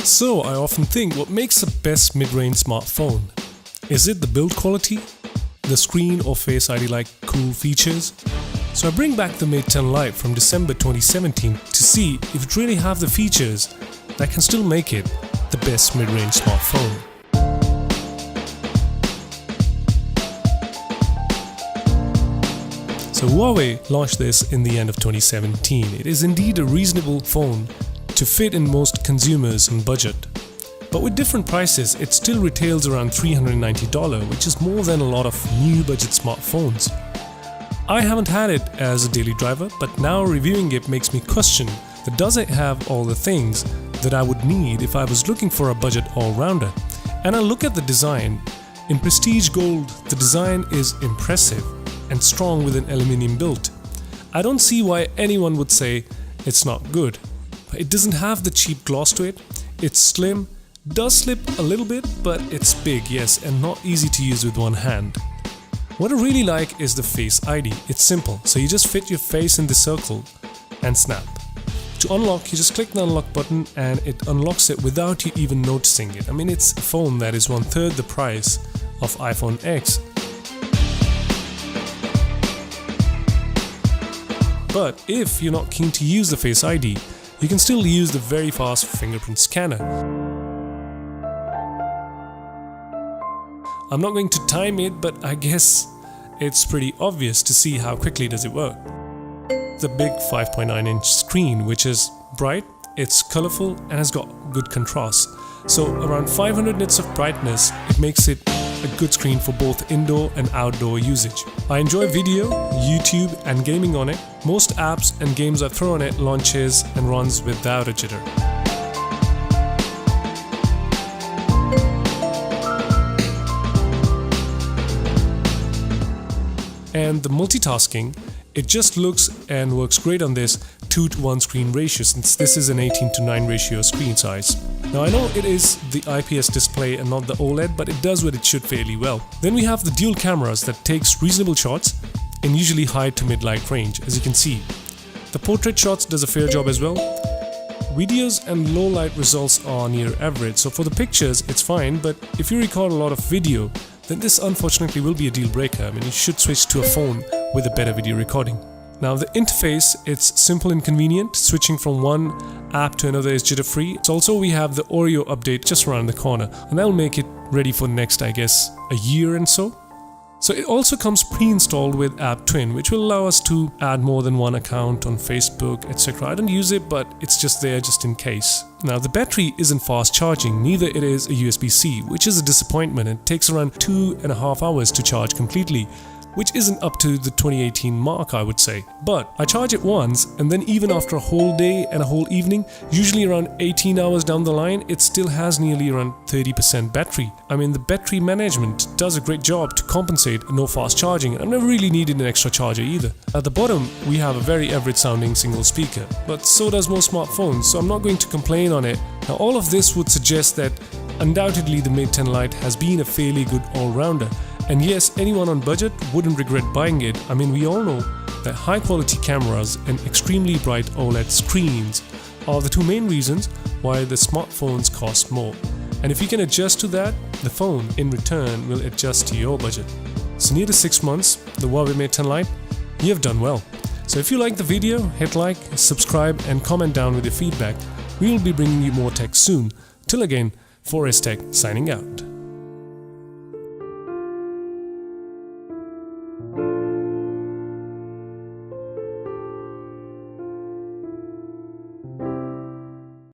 So I often think, what makes the best mid-range smartphone? Is it the build quality, the screen or Face ID-like cool features? So I bring back the Mate 10 Lite from December 2017 to see if it really have the features that can still make it the best mid-range smartphone. So Huawei launched this in the end of 2017. It is indeed a reasonable phone to fit in most consumers on budget. But with different prices, it still retails around $390, which is more than a lot of new budget smartphones. I haven't had it as a daily driver, but now reviewing it makes me question that does it have all the things that I would need if I was looking for a budget all-rounder. And I look at the design. In Prestige Gold, the design is impressive and strong with an aluminium build. I don't see why anyone would say it's not good. It doesn't have the cheap gloss to it. It's slim, does slip a little bit, but it's big, yes, and not easy to use with one hand. What I really like is the Face ID. It's simple, so you just fit your face in the circle and snap. To unlock, you just click the unlock button and it unlocks it without you even noticing it. I mean, it's a phone that is 1/3 the price of iPhone X. But if you're not keen to use the Face ID, you can still use the very fast fingerprint scanner. I'm not going to time it, but I guess it's pretty obvious to see how quickly does it work. The big 5.9-inch screen, which is bright, it's colorful and has got good contrast. So around 500 nits of brightness, it makes it a good screen for both indoor and outdoor usage. I enjoy video, YouTube and gaming on it. Most apps and games I throw on it launches and runs without a jitter. And the multitasking, it just looks and works great on this 2:1 screen ratio, since this is an 18:9 ratio screen size. Now I know it is the IPS display and not the OLED, but it does what it should fairly well. Then we have the dual cameras that takes reasonable shots in usually high to mid light range, as you can see. The portrait shots does a fair job as well. Videos and low light results are near average, so for the pictures it's fine, but if you record a lot of video, then this unfortunately will be a deal breaker. I mean, you should switch to a phone with a better video recording. Now the interface, it's simple and convenient. Switching from one app to another is jitter free. So also we have the Oreo update just around the corner, and that will make it ready for next, I guess, a year and so. So it also comes pre-installed with App Twin, which will allow us to add more than one account on Facebook, etc. I don't use it, but it's just there just in case. Now the battery isn't fast charging, neither it is a USB-C, which is a disappointment. It takes around 2.5 hours to charge completely, which isn't up to the 2018 mark, I would say. But I charge it once, and then even after a whole day and a whole evening, usually around 18 hours down the line, it still has nearly around 30% battery. I mean, the battery management does a great job to compensate no fast charging. I've never really needed an extra charger either. At the bottom, we have a very average sounding single speaker, but so does most smartphones, so I'm not going to complain on it. Now all of this would suggest that undoubtedly the Mate 10 Lite has been a fairly good all-rounder. And yes, anyone on budget wouldn't regret buying it. I mean, we all know that high quality cameras and extremely bright OLED screens are the two main reasons why the smartphones cost more. And if you can adjust to that, the phone in return will adjust to your budget. So near to 6 months, the Huawei Mate 10 Lite, you have done well. So if you like the video, hit like, subscribe and comment down with your feedback. We will be bringing you more tech soon. Till again, 4S Tech signing out.